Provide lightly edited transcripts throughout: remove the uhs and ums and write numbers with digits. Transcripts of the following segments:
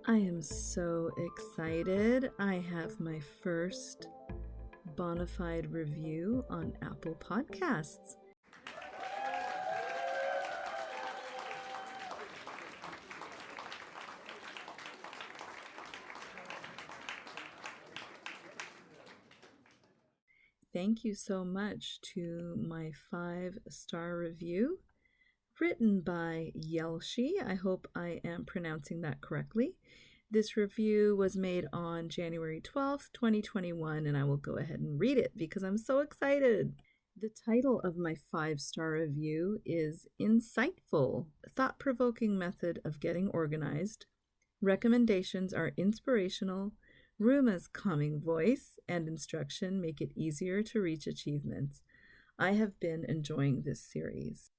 I am so excited. I have my first bona fide review on Apple Podcasts. Thank you so much to my 5-star review written by Yelshi. I hope I am pronouncing that correctly. This review was made on January 12th, 2021, and I will go ahead and read it because I'm so excited. The title of my 5-star review is Insightful, Thought-Provoking Method of Getting Organized. Recommendations are inspirational. Ruma's calming voice and instruction make it easier to reach achievements. I have been enjoying this series.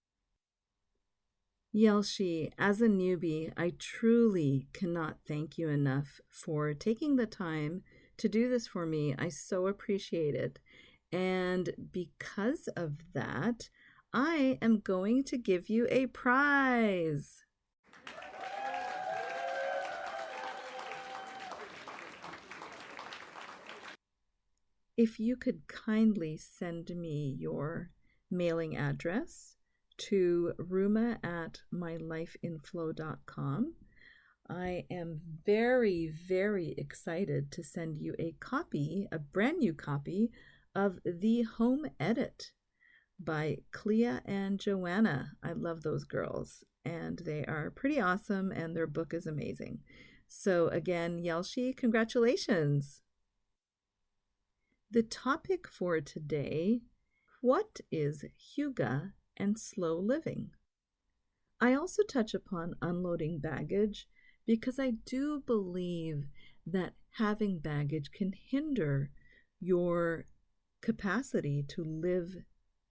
Yelshi, as a newbie, I truly cannot thank you enough for taking the time to do this for me. I so appreciate it. And because of that, I am going to give you a prize. If you could kindly send me your mailing address to ruma@mylifeinflow.com. I am very, very excited to send you a brand new copy of The Home Edit by Clea and Joanna. I love those girls, and they are pretty awesome, and their book is amazing. So again, Yelshi, congratulations. The topic for today, what is Hygge and slow living? I also touch upon unloading baggage because I do believe that having baggage can hinder your capacity to live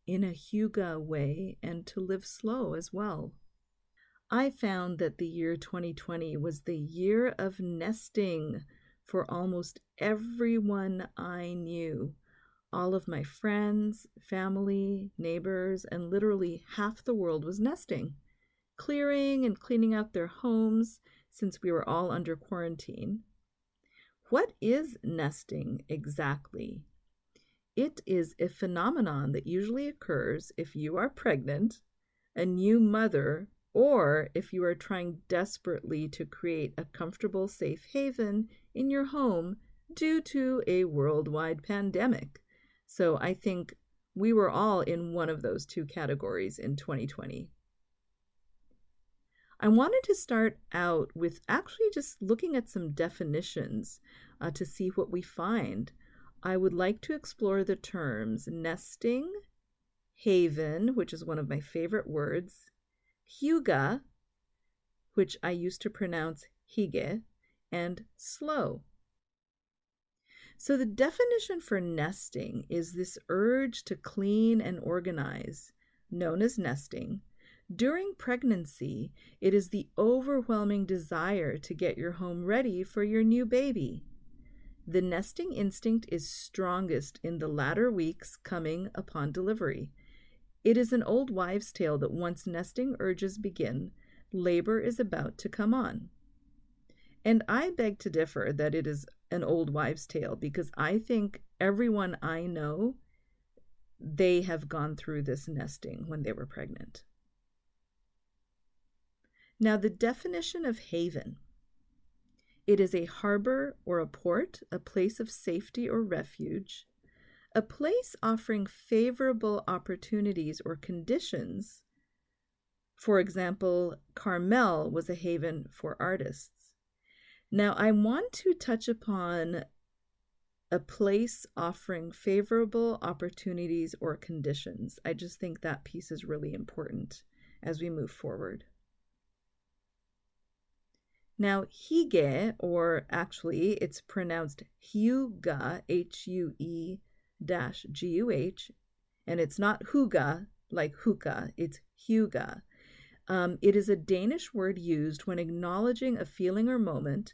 in a Hygge way and to live slow as well. I found that the year 2020 was the year of nesting for almost everyone I knew. All of my friends, family, neighbors, and literally half the world was nesting, clearing and cleaning out their homes since we were all under quarantine. What is nesting exactly? It is a phenomenon that usually occurs if you are pregnant, a new mother, or if you are trying desperately to create a comfortable, safe haven in your home due to a worldwide pandemic. So I think we were all in one of those two categories in 2020. I wanted to start out with actually just looking at some definitions to see what we find. I would like to explore the terms nesting, haven, which is one of my favorite words, Hygge, which I used to pronounce Hygge, and slow. So the definition for nesting is this urge to clean and organize, known as nesting. During pregnancy, it is the overwhelming desire to get your home ready for your new baby. The nesting instinct is strongest in the latter weeks coming upon delivery. It is an old wives' tale that once nesting urges begin, labor is about to come on. And I beg to differ that it is an old wives' tale because I think everyone I know, they have gone through this nesting when they were pregnant. Now, the definition of haven. It is a harbor or a port, a place of safety or refuge, a place offering favorable opportunities or conditions. For example, Carmel was a haven for artists. Now, I want to touch upon a place offering favorable opportunities or conditions. I just think that piece is really important as we move forward. Now, Hygge, or actually it's pronounced Hygge, H-U-E-G-U-H, and it's not Hygge like hookah, it's Hygge. It is a Danish word used when acknowledging a feeling or moment,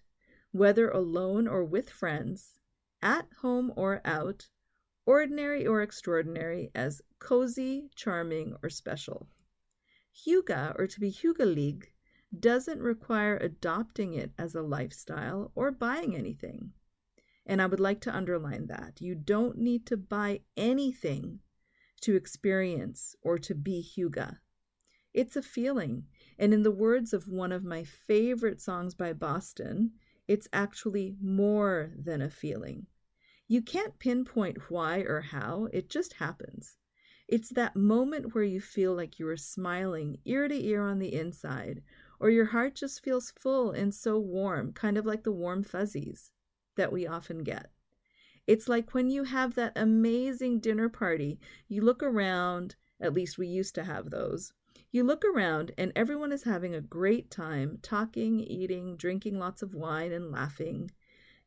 whether alone or with friends, at home or out, ordinary or extraordinary, as cozy, charming, or special. Hygge, or to be hyggelig, doesn't require adopting it as a lifestyle or buying anything. And I would like to underline that. You don't need to buy anything to experience or to be Hygge. It's a feeling. And in the words of one of my favorite songs by Boston, it's actually more than a feeling. You can't pinpoint why or how, it just happens. It's that moment where you feel like you are smiling ear to ear on the inside, or your heart just feels full and so warm, kind of like the warm fuzzies that we often get. It's like when you have that amazing dinner party, you look around, at least we used to have those. You look around and everyone is having a great time, talking, eating, drinking lots of wine and laughing.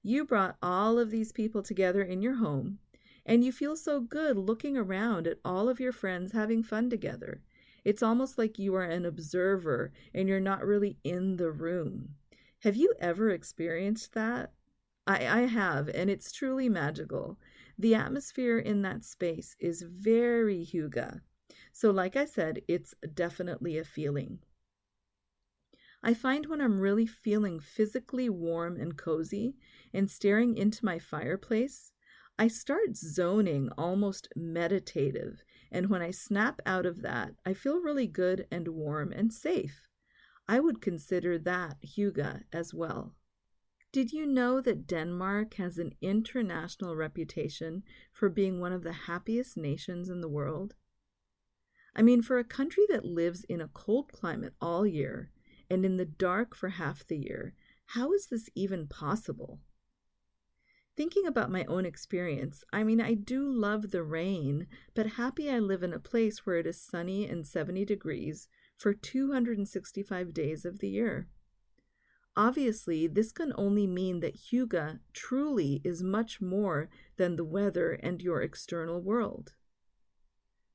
You brought all of these people together in your home, and you feel so good looking around at all of your friends having fun together. It's almost like you are an observer and you're not really in the room. Have you ever experienced that? I have, and it's truly magical. The atmosphere in that space is very Hygge. So like I said, it's definitely a feeling. I find when I'm really feeling physically warm and cozy and staring into my fireplace, I start zoning, almost meditative. And when I snap out of that, I feel really good and warm and safe. I would consider that Hygge as well. Did you know that Denmark has an international reputation for being one of the happiest nations in the world? I mean, for a country that lives in a cold climate all year and in the dark for half the year, how is this even possible? Thinking about my own experience, I mean, I do love the rain, but happy I live in a place where it is sunny and 70 degrees for 265 days of the year. Obviously, this can only mean that Hygge truly is much more than the weather and your external world.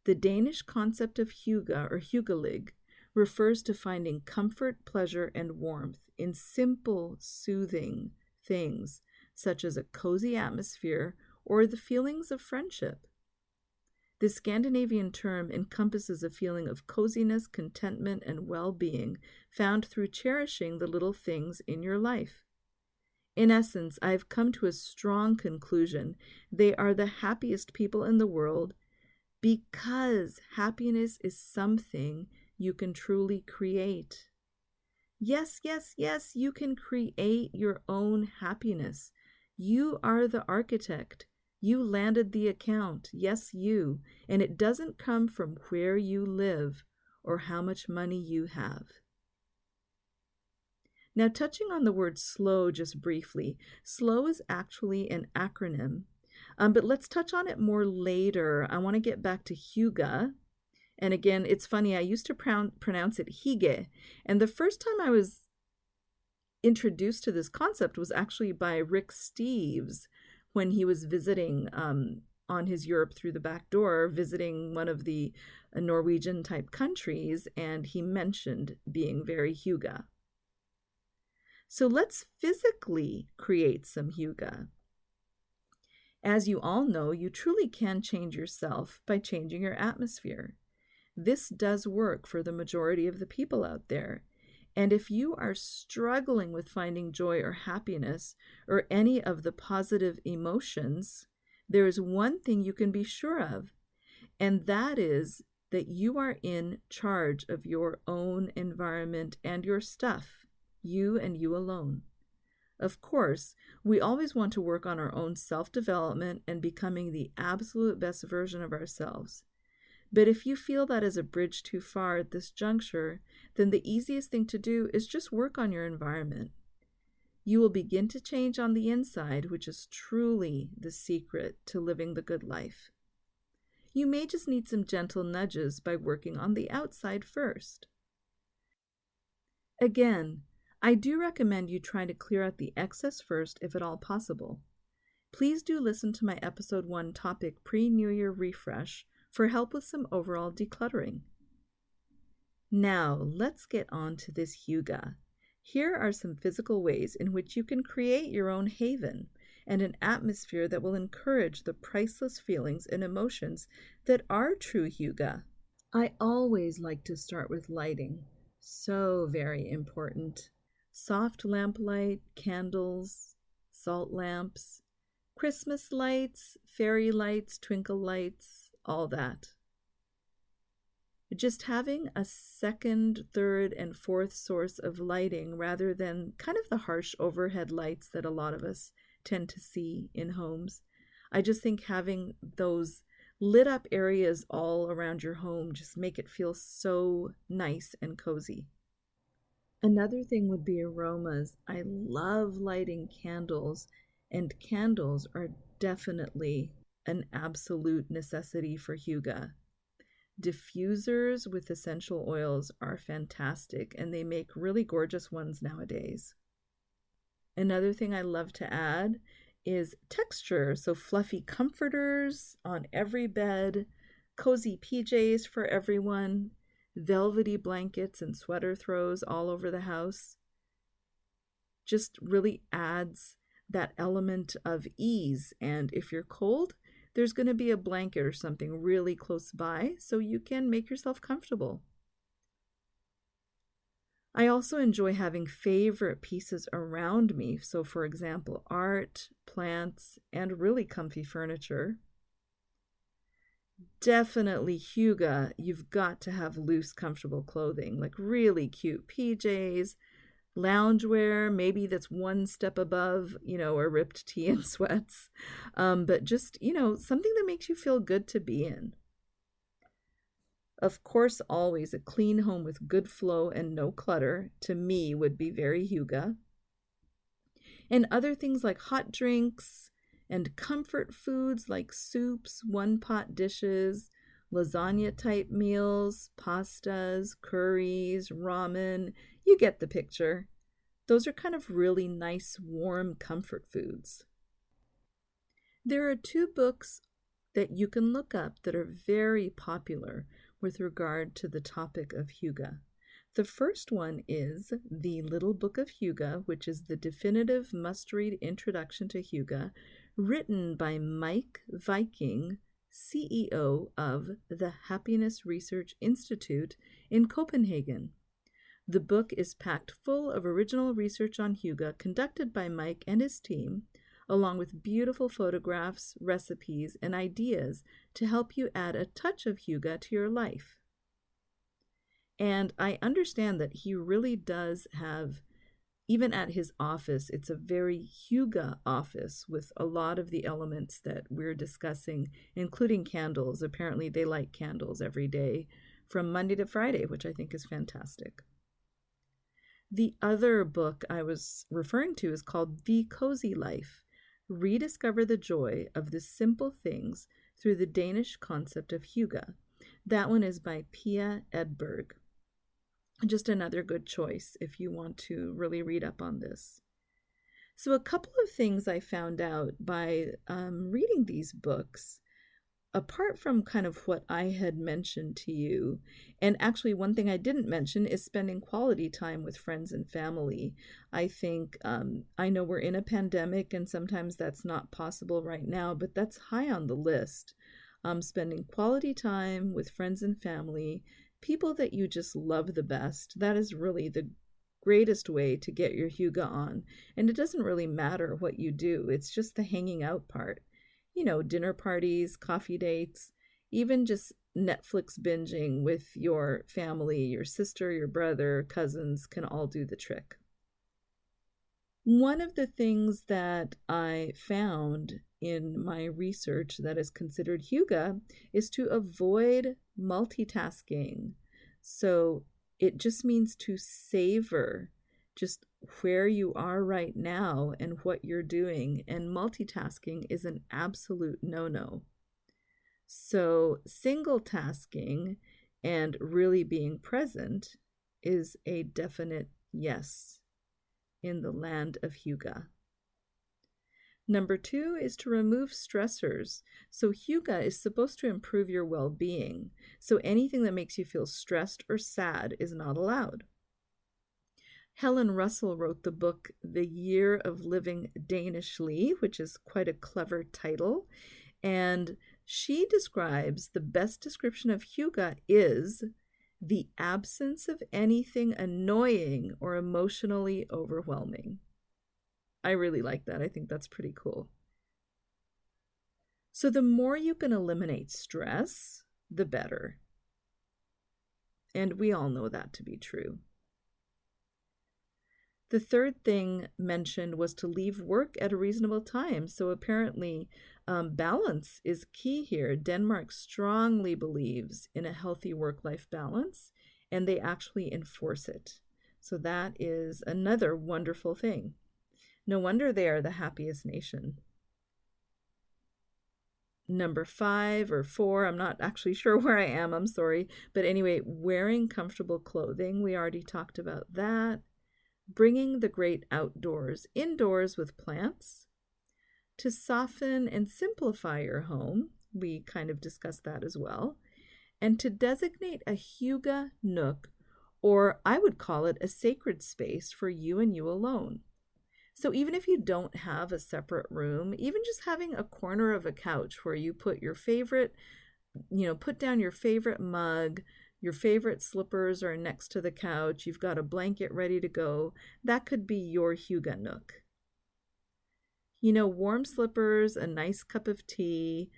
The Danish concept of Hygge or Hyggelig refers to finding comfort, pleasure, and warmth in simple, soothing things, such as a cozy atmosphere or the feelings of friendship. The Scandinavian term encompasses a feeling of coziness, contentment, and well-being found through cherishing the little things in your life. In essence, I've come to a strong conclusion. They are the happiest people in the world because happiness is something you can truly create. Yes, yes, yes, you can create your own happiness. You are the architect. You landed the account. Yes, you. And it doesn't come from where you live or how much money you have. Now, touching on the word slow just briefly, slow is actually an acronym, but let's touch on it more later. I want to get back to Hygge. And again, it's funny, I used to pronounce it Hygge. And the first time I was introduced to this concept was actually by Rick Steves when he was visiting on his Europe Through the Back Door, visiting one of the Norwegian type countries, and he mentioned being very Hygge. So let's physically create some Hygge. As you all know, you truly can change yourself by changing your atmosphere. This does work for the majority of the people out there. And if you are struggling with finding joy or happiness or any of the positive emotions, there is one thing you can be sure of, and that is that you are in charge of your own environment and your stuff, you and you alone. Of course, we always want to work on our own self-development and becoming the absolute best version of ourselves. But if you feel that is a bridge too far at this juncture, then the easiest thing to do is just work on your environment. You will begin to change on the inside, which is truly the secret to living the good life. You may just need some gentle nudges by working on the outside first. Again, I do recommend you try to clear out the excess first if at all possible. Please do listen to my episode 1 topic pre-New Year refresh for help with some overall decluttering. Now, let's get on to this Hygge. Here are some physical ways in which you can create your own haven and an atmosphere that will encourage the priceless feelings and emotions that are true Hygge. I always like to start with lighting. So very important. Soft lamplight, candles, salt lamps, Christmas lights, fairy lights, twinkle lights, all that. Just having a second, third, and fourth source of lighting rather than kind of the harsh overhead lights that a lot of us tend to see in homes. I just think having those lit up areas all around your home just make it feel so nice and cozy. Another thing would be aromas. I love lighting candles, and candles are definitely an absolute necessity for Hygge. Diffusers with essential oils are fantastic, and they make really gorgeous ones nowadays. Another thing I love to add is texture, so fluffy comforters on every bed, cozy PJs for everyone, velvety blankets and sweater throws all over the house. Just really adds that element of ease, and if you're cold, there's going to be a blanket or something really close by so you can make yourself comfortable. I also enjoy having favorite pieces around me. So, for example, art, plants, and really comfy furniture. Definitely Hygge, you've got to have loose, comfortable clothing, like really cute PJs, loungewear, maybe that's one step above, a ripped tee and sweats. But just, something that makes you feel good to be in. Of course, always a clean home with good flow and no clutter, to me, would be very Hygge. And other things like hot drinks and comfort foods like soups, one-pot dishes, lasagna-type meals, pastas, curries, ramen. You get the picture. Those are kind of really nice, warm comfort foods. There are 2 books that you can look up that are very popular with regard to the topic of Hygge. The first one is The Little Book of Hygge, which is the definitive must-read introduction to Hygge, written by Mike Viking, CEO of the Happiness Research Institute in Copenhagen. The book is packed full of original research on Hygge conducted by Mike and his team, along with beautiful photographs, recipes, and ideas to help you add a touch of Hygge to your life. And I understand that he really does have, even at his office, it's a very Hygge office with a lot of the elements that we're discussing, including candles. Apparently they light candles every day from Monday to Friday, which I think is fantastic. The other book I was referring to is called The Cozy Life. Rediscover the joy of the simple things through the Danish concept of Hygge. That one is by Pia Edberg. Just another good choice if you want to really read up on this. So a couple of things I found out by reading these books, apart from kind of what I had mentioned to you, and actually one thing I didn't mention is spending quality time with friends and family. I think, I know we're in a pandemic and sometimes that's not possible right now, but that's high on the list. Spending quality time with friends and family, people that you just love the best, that is really the greatest way to get your Hygge on. And it doesn't really matter what you do, it's just the hanging out part. Dinner parties, coffee dates, even just Netflix binging with your family, your sister, your brother, cousins can all do the trick. One of the things that I found in my research that is considered Hygge is to avoid multitasking. So it just means to savor just where you are right now and what you're doing, and multitasking is an absolute no-no. So single tasking and really being present is a definite yes in the land of Hygge. Number 2 is to remove stressors. So Hygge is supposed to improve your well-being. So anything that makes you feel stressed or sad is not allowed. Helen Russell wrote the book The Year of Living Danishly, which is quite a clever title, and she describes the best description of Hygge is the absence of anything annoying or emotionally overwhelming. I really like that. I think that's pretty cool. So the more you can eliminate stress, the better. And we all know that to be true. The third thing mentioned was to leave work at a reasonable time. So apparently, balance is key here. Denmark strongly believes in a healthy work-life balance, and they actually enforce it. So that is another wonderful thing. No wonder they are the happiest nation. Number 5 or 4, I'm not actually sure where I am, I'm sorry. But anyway, wearing comfortable clothing, we already talked about that. Bringing the great outdoors indoors with plants. To soften and simplify your home, we kind of discussed that as well. And to designate a Hygge nook, or I would call it a sacred space for you and you alone. So even if you don't have a separate room, even just having a corner of a couch where you put your favorite, put down your favorite mug, your favorite slippers are next to the couch, you've got a blanket ready to go, that could be your Hygge nook. Warm slippers, a nice cup of tea,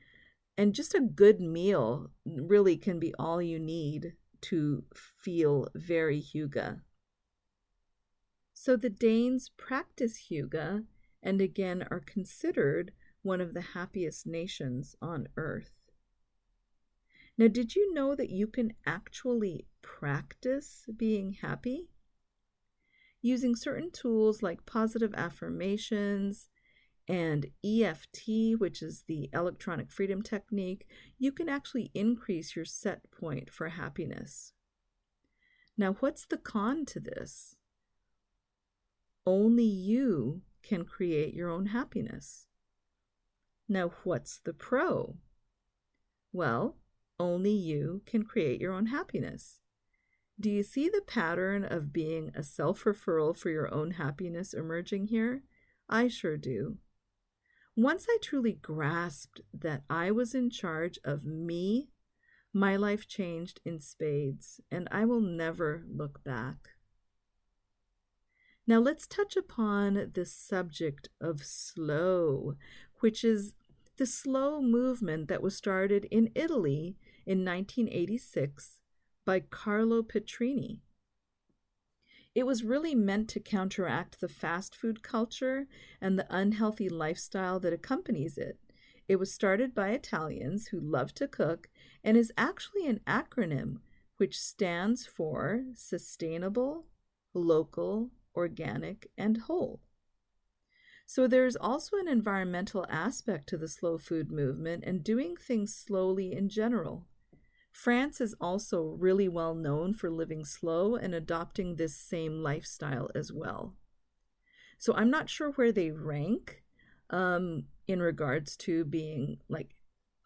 and just a good meal really can be all you need to feel very Hygge. So the Danes practice Hygge and again are considered one of the happiest nations on earth. Now, did you know that you can actually practice being happy? Using certain tools like positive affirmations and EFT, which is the electronic freedom technique, you can actually increase your set point for happiness. Now, what's the con to this? Only you can create your own happiness. Now, what's the pro? Well, only you can create your own happiness. Do you see the pattern of being a self-referral for your own happiness emerging here? I sure do. Once I truly grasped that I was in charge of me, my life changed in spades, and I will never look back. Now let's touch upon the subject of slow, which is the slow movement that was started in Italy in 1986 by Carlo Petrini. It was really meant to counteract the fast food culture and the unhealthy lifestyle that accompanies it. It was started by Italians who love to cook and is actually an acronym which stands for sustainable, local, organic, and whole. So there's also an environmental aspect to the slow food movement and doing things slowly in general. France is also really well known for living slow and adopting this same lifestyle as well. So I'm not sure where they rank in regards to being like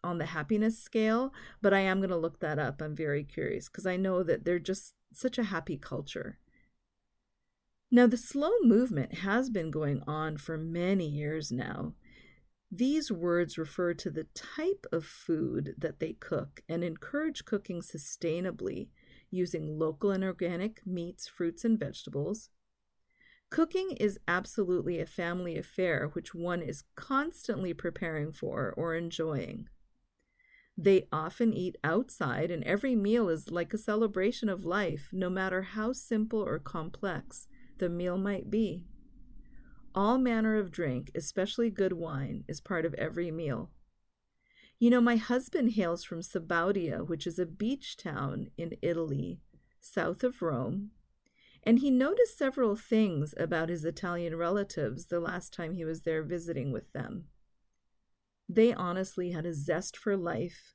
on the happiness scale, but I am going to look that up. I'm very curious because I know that they're just such a happy culture. Now, the slow movement has been going on for many years now. These words refer to the type of food that they cook and encourage cooking sustainably using local and organic meats, fruits, and vegetables. Cooking is absolutely a family affair which one is constantly preparing for or enjoying. They often eat outside, and every meal is like a celebration of life, no matter how simple or complex the meal might be. All manner of drink, especially good wine, is part of every meal. My husband hails from Sabaudia, which is a beach town in Italy, south of Rome, and he noticed several things about his Italian relatives the last time he was there visiting with them. They honestly had a zest for life,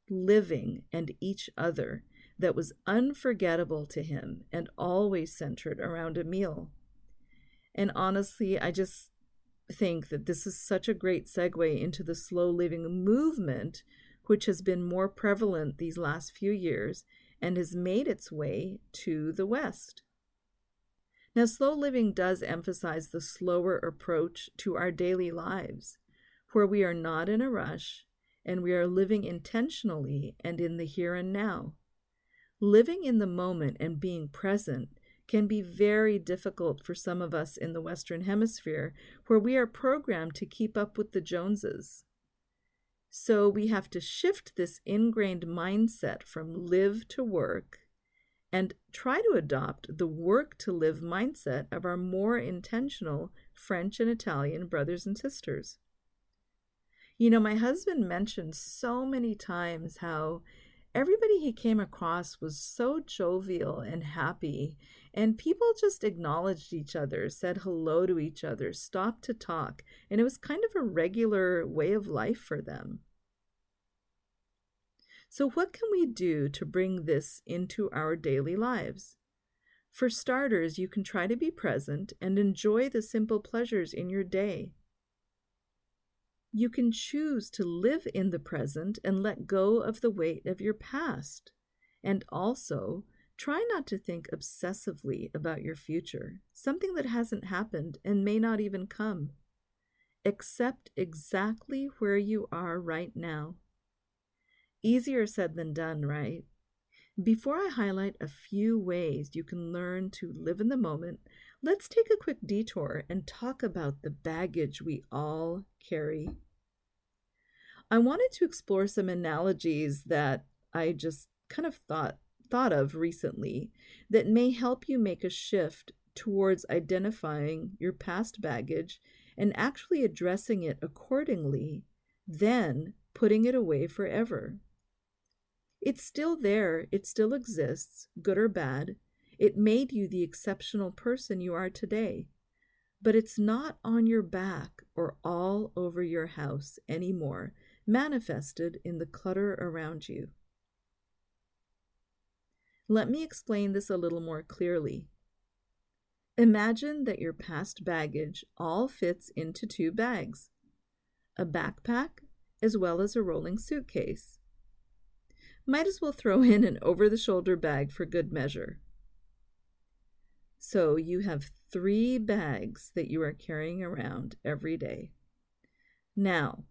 living, and each other that was unforgettable to him and always centered around a meal. And honestly, I just think that this is such a great segue into the slow living movement, which has been more prevalent these last few years and has made its way to the West. Now, slow living does emphasize the slower approach to our daily lives, where we are not in a rush and we are living intentionally and in the here and now. Living in the moment and being present can be very difficult for some of us in the Western Hemisphere, where we are programmed to keep up with the Joneses. So we have to shift this ingrained mindset from live to work and try to adopt the work to live mindset of our more intentional French and Italian brothers and sisters. My husband mentioned so many times how everybody he came across was so jovial and happy, and people just acknowledged each other, said hello to each other, stopped to talk, and it was kind of a regular way of life for them. So what can we do to bring this into our daily lives? For starters, you can try to be present and enjoy the simple pleasures in your day. You can choose to live in the present and let go of the weight of your past. And also, try not to think obsessively about your future, something that hasn't happened and may not even come. Accept exactly where you are right now. Easier said than done, right? Before I highlight a few ways you can learn to live in the moment, let's take a quick detour and talk about the baggage we all carry. I wanted to explore some analogies that I just kind of thought of recently that may help you make a shift towards identifying your past baggage and actually addressing it accordingly, then putting it away forever. It's still there, it still exists, good or bad. It made you the exceptional person you are today. But it's not on your back or all over your house anymore, manifested in the clutter around you. Let me explain this a little more clearly. Imagine that your past baggage all fits into 2 bags, a backpack as well as a rolling suitcase. Might as well throw in an over-the-shoulder bag for good measure. So you have 3 bags that you are carrying around every day. Now,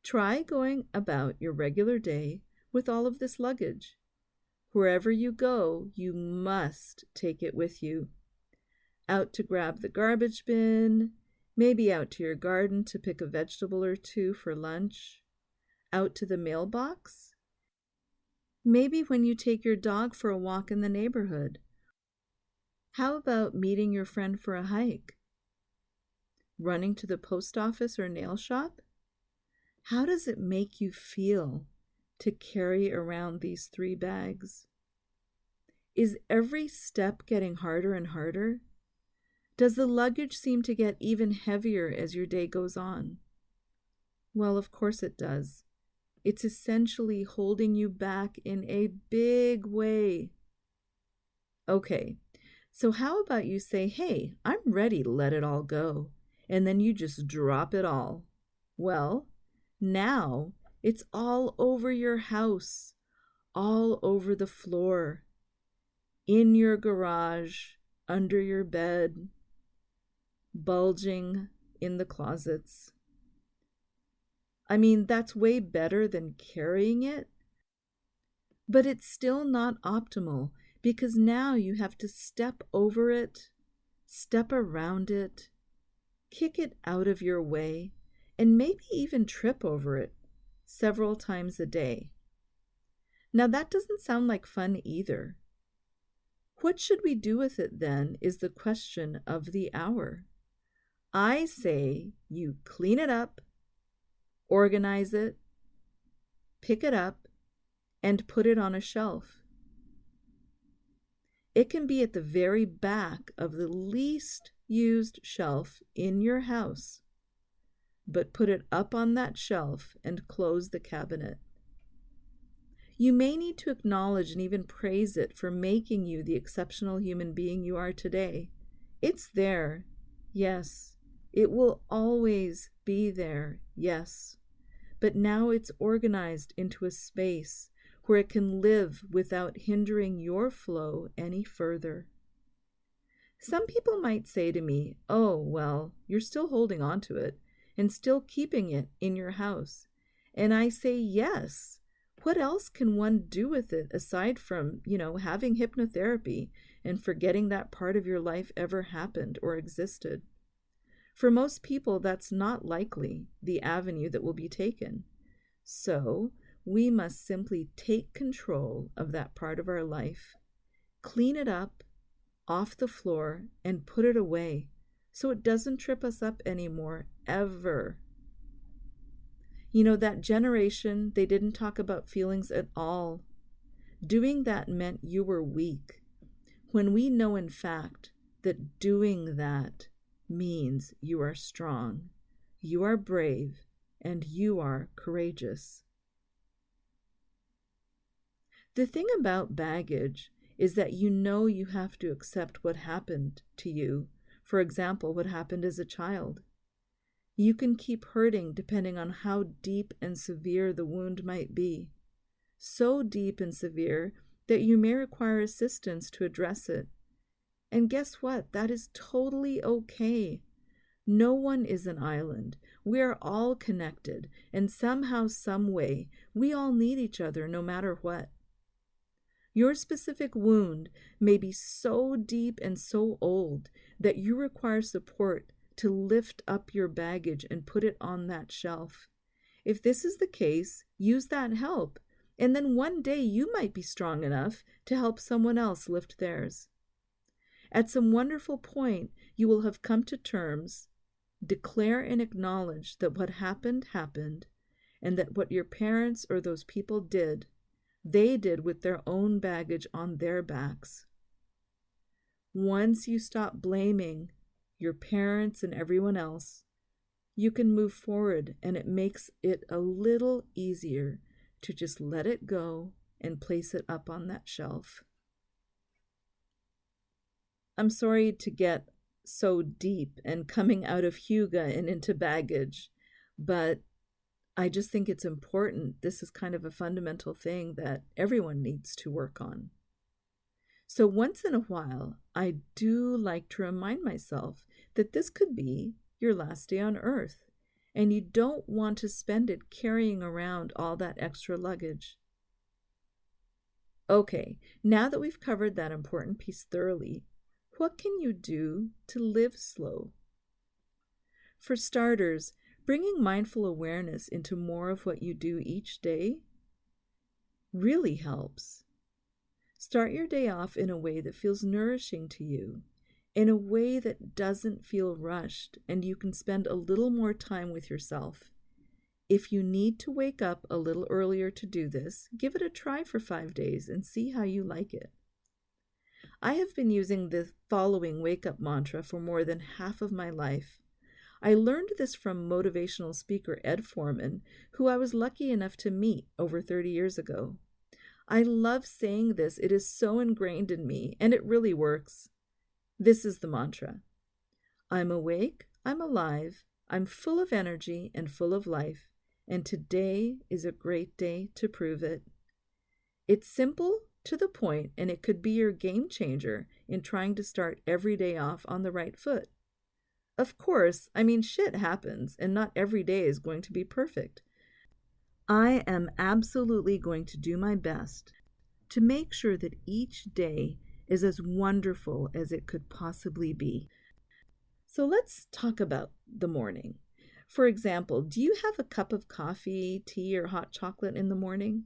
try going about your regular day with all of this luggage. Wherever you go, you must take it with you. Out to grab the garbage bin, maybe out to your garden to pick a vegetable or 2 for lunch, out to the mailbox, maybe when you take your dog for a walk in the neighborhood. How about meeting your friend for a hike? Running to the post office or nail shop? How does it make you feel to carry around these 3 bags? Is every step getting harder and harder? Does the luggage seem to get even heavier as your day goes on? Well, of course it does. It's essentially holding you back in a big way. Okay, so how about you say, hey, I'm ready to let it all go, and then you just drop it all. Well, now it's all over your house, all over the floor, in your garage, under your bed, bulging in the closets. I mean, that's way better than carrying it, but it's still not optimal because now you have to step over it, step around it, kick it out of your way, and maybe even trip over it several times a day. Now that doesn't sound like fun either. What should we do with it then is the question of the hour. I say you clean it up, organize it, pick it up, and put it on a shelf. It can be at the very back of the least used shelf in your house, but put it up on that shelf and close the cabinet. You may need to acknowledge and even praise it for making you the exceptional human being you are today. It's there, yes. It will always be there, yes. But now it's organized into a space where it can live without hindering your flow any further. Some people might say to me, oh, well, you're still holding on to it and still keeping it in your house. And I say, yes. what else can one do with it aside from, having hypnotherapy and forgetting that part of your life ever happened or existed? For most people, that's not likely the avenue that will be taken. So we must simply take control of that part of our life, clean it up off the floor, and put it away so it doesn't trip us up anymore, ever. That generation, they didn't talk about feelings at all. Doing that meant you were weak, when we know in fact that doing that means you are strong, you are brave, and you are courageous. The thing about baggage is that you have to accept what happened to you. For example, what happened as a child. You can keep hurting depending on how deep and severe the wound might be. So deep and severe that you may require assistance to address it. And guess what? That is totally okay. No one is an island. We are all connected, and somehow, some way, we all need each other no matter what. Your specific wound may be so deep and so old that you require support to lift up your baggage and put it on that shelf. If this is the case, use that help, and then one day you might be strong enough to help someone else lift theirs. At some wonderful point, you will have come to terms, declare and acknowledge that what happened, happened, and that what your parents or those people did, they did with their own baggage on their backs. Once you stop blaming your parents and everyone else, you can move forward, and it makes it a little easier to just let it go and place it up on that shelf. I'm sorry to get so deep and coming out of Hygge and into baggage, but I just think it's important. This is kind of a fundamental thing that everyone needs to work on. So once in a while, I do like to remind myself that this could be your last day on Earth, and you don't want to spend it carrying around all that extra luggage. Okay, now that we've covered that important piece thoroughly, what can you do to live slow? For starters, bringing mindful awareness into more of what you do each day really helps. Start your day off in a way that feels nourishing to you, in a way that doesn't feel rushed, and you can spend a little more time with yourself. If you need to wake up a little earlier to do this, give it a try for 5 days and see how you like it. I have been using the following wake-up mantra for more than half of my life. I learned this from motivational speaker Ed Foreman, who I was lucky enough to meet over 30 years ago. I love saying this. It is so ingrained in me, and it really works. This is the mantra. I'm awake, I'm alive, I'm full of energy and full of life, and today is a great day to prove it. It's simple, to the point, and it could be your game changer in trying to start every day off on the right foot. Of course, shit happens, and not every day is going to be perfect. I am absolutely going to do my best to make sure that each day is as wonderful as it could possibly be. So let's talk about the morning. For example, do you have a cup of coffee, tea, or hot chocolate in the morning?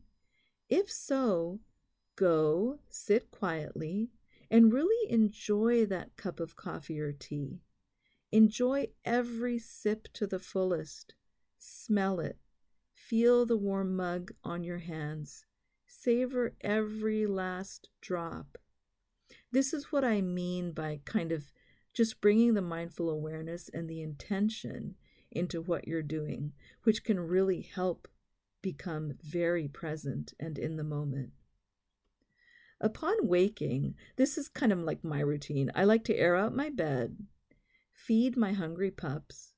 If so, go sit quietly and really enjoy that cup of coffee or tea. Enjoy every sip to the fullest. Smell it. Feel the warm mug on your hands. Savor every last drop. This is what I mean by kind of just bringing the mindful awareness and the intention into what you're doing, which can really help become very present and in the moment. Upon waking, this is kind of like my routine. I like to air out my bed, feed my hungry pups,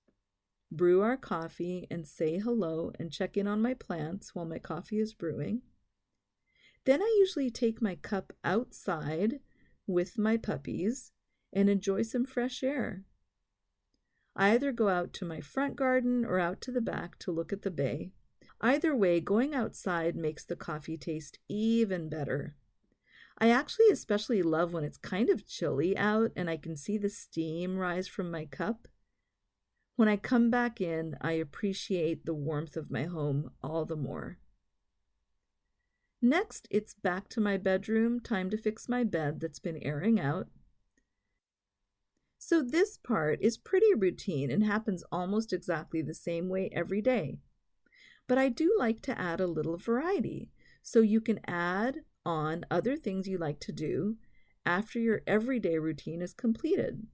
brew our coffee and say hello and check in on my plants while my coffee is brewing. Then I usually take my cup outside with my puppies and enjoy some fresh air. I either go out to my front garden or out to the back to look at the bay. Either way, going outside makes the coffee taste even better. I actually especially love when it's kind of chilly out and I can see the steam rise from my cup. When I come back in, I appreciate the warmth of my home all the more. Next, it's back to my bedroom, time to fix my bed that's been airing out. So this part is pretty routine and happens almost exactly the same way every day. But I do like to add a little variety, so you can add on other things you like to do after your everyday routine is completed.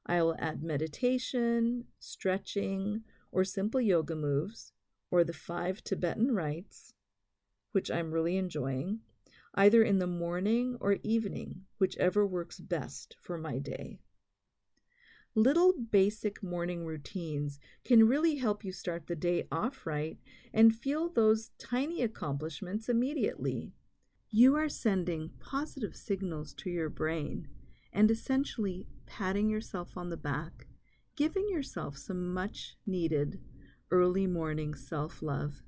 I will add meditation, stretching, or simple yoga moves, or the 5 Tibetan rites, which I'm really enjoying, either in the morning or evening, whichever works best for my day. Little basic morning routines can really help you start the day off right and feel those tiny accomplishments immediately. You are sending positive signals to your brain and essentially patting yourself on the back, giving yourself some much needed early morning self-love.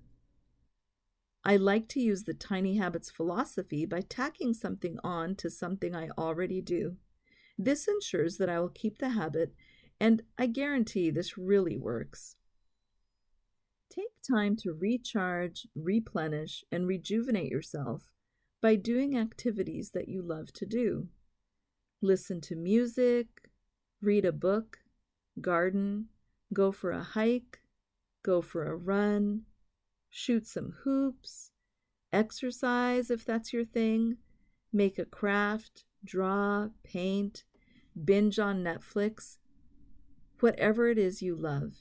I like to use the tiny habits philosophy by tacking something on to something I already do. This ensures that I will keep the habit, and I guarantee this really works. Take time to recharge, replenish, and rejuvenate yourself by doing activities that you love to do. Listen to music, read a book, garden, go for a hike, go for a run, shoot some hoops, exercise if that's your thing, make a craft, draw, paint, binge on Netflix, whatever it is you love.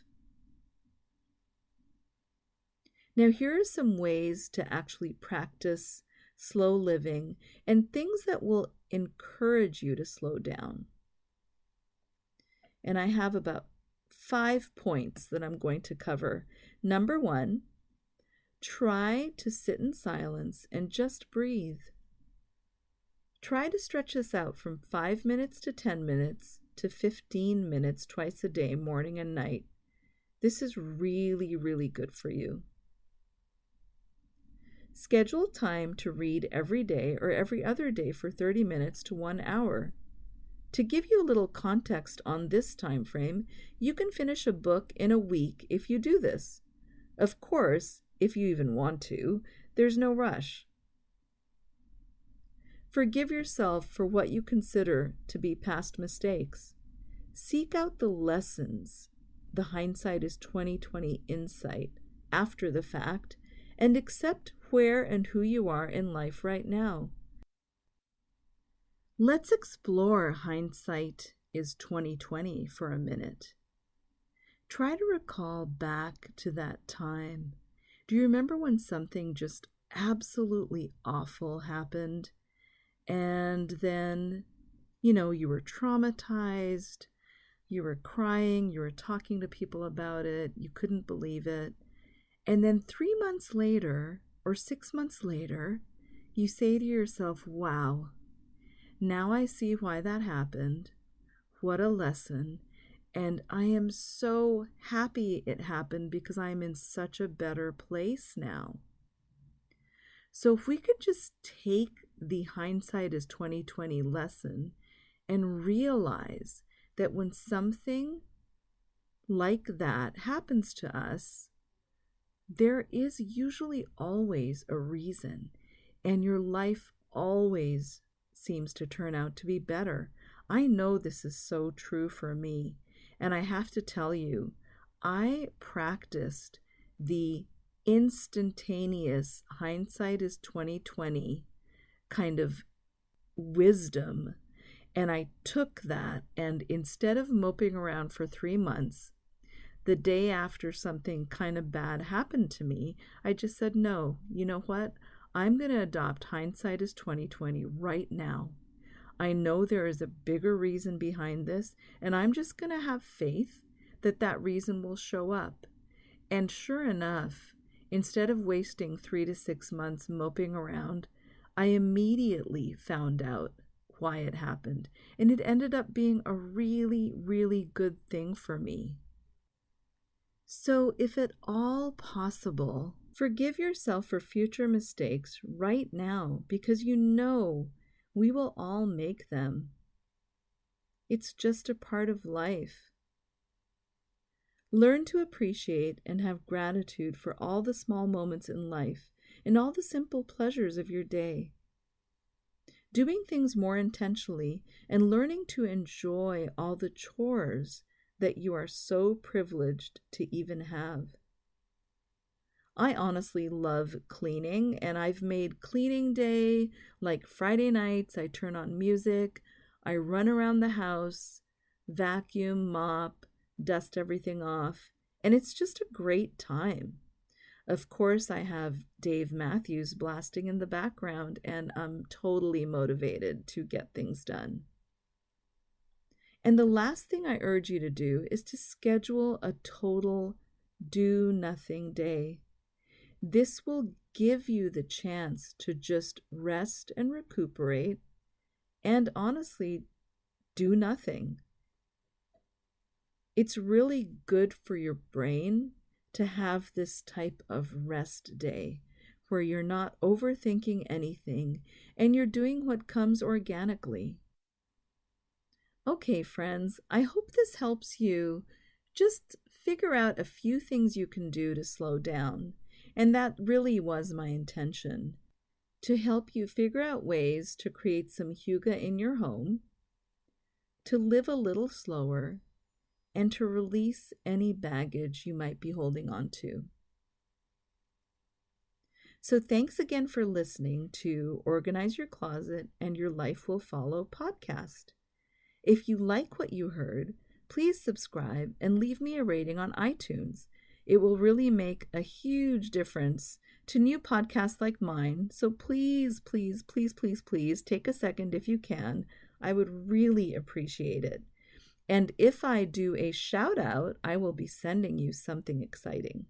Now, here are some ways to actually practice slow living and things that will encourage you to slow down. And I have about 5 points that I'm going to cover. Number 1, try to sit in silence and just breathe. Try to stretch this out from 5 minutes to 10 minutes to 15 minutes twice a day, morning and night. This is really, really good for you. Schedule time to read every day or every other day for 30 minutes to 1 hour. To give you a little context on this time frame, you can finish a book in a week if you do this. Of course, if you even want to, there's no rush. Forgive yourself for what you consider to be past mistakes. Seek out the lessons, the hindsight is 20/20 insight, after the fact, and accept where and who you are in life right now. Let's explore hindsight is 20/20 for a minute. Try to recall back to that time. Do you remember when something just absolutely awful happened? And then, you were traumatized, you were crying, you were talking to people about it, you couldn't believe it. And then 3 months later, or 6 months later, you say to yourself, wow, now I see why that happened. What a lesson. And I am so happy it happened because I'm in such a better place now. So if we could just take the hindsight is 20/20 lesson and realize that when something like that happens to us, there is usually always a reason, and your life always seems to turn out to be better. I know this is so true for me, and I have to tell you, I practiced the instantaneous hindsight is 20/20 kind of wisdom, and I took that, and instead of moping around for 3 months, the day after something kind of bad happened to me, I just said, no, you know what? I'm going to adopt hindsight is 20/20 right now. I know there is a bigger reason behind this, and I'm just going to have faith that that reason will show up. And sure enough, instead of wasting 3 to 6 months moping around, I immediately found out why it happened, and it ended up being a really, really good thing for me. So if at all possible, Forgive yourself for future mistakes right now because you know we will all make them. It's just a part of life. Learn to appreciate and have gratitude for all the small moments in life and all the simple pleasures of your day. Doing things more intentionally and learning to enjoy all the chores that you are so privileged to even have. I honestly love cleaning, and I've made cleaning day like Friday nights. I turn on music, I run around the house, vacuum, mop, dust everything off, and it's just a great time. Of course, I have Dave Matthews blasting in the background, and I'm totally motivated to get things done. And the last thing I urge you to do is to schedule a total do-nothing day. This will give you the chance to just rest and recuperate and honestly do nothing. It's really good for your brain to have this type of rest day where you're not overthinking anything and you're doing what comes organically. Okay, friends, I hope this helps you just figure out a few things you can do to slow down. And that really was my intention, to help you figure out ways to create some hygge in your home, to live a little slower, and to release any baggage you might be holding on to. So thanks again for listening to Organize Your Closet and Your Life Will Follow podcast. If you like what you heard, please subscribe and leave me a rating on iTunes. It will really make a huge difference to new podcasts like mine. So please, please, please, please, please take a second if you can. I would really appreciate it. And if I do a shout out, I will be sending you something exciting.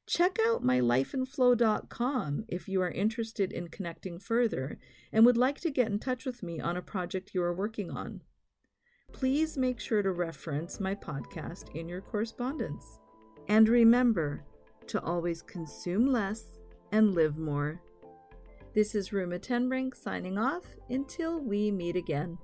Check out mylifeandflow.com if you are interested in connecting further and would like to get in touch with me on a project you are working on. Please make sure to reference my podcast in your correspondence. And remember to always consume less and live more. This is Ruma Tenbrink signing off until we meet again.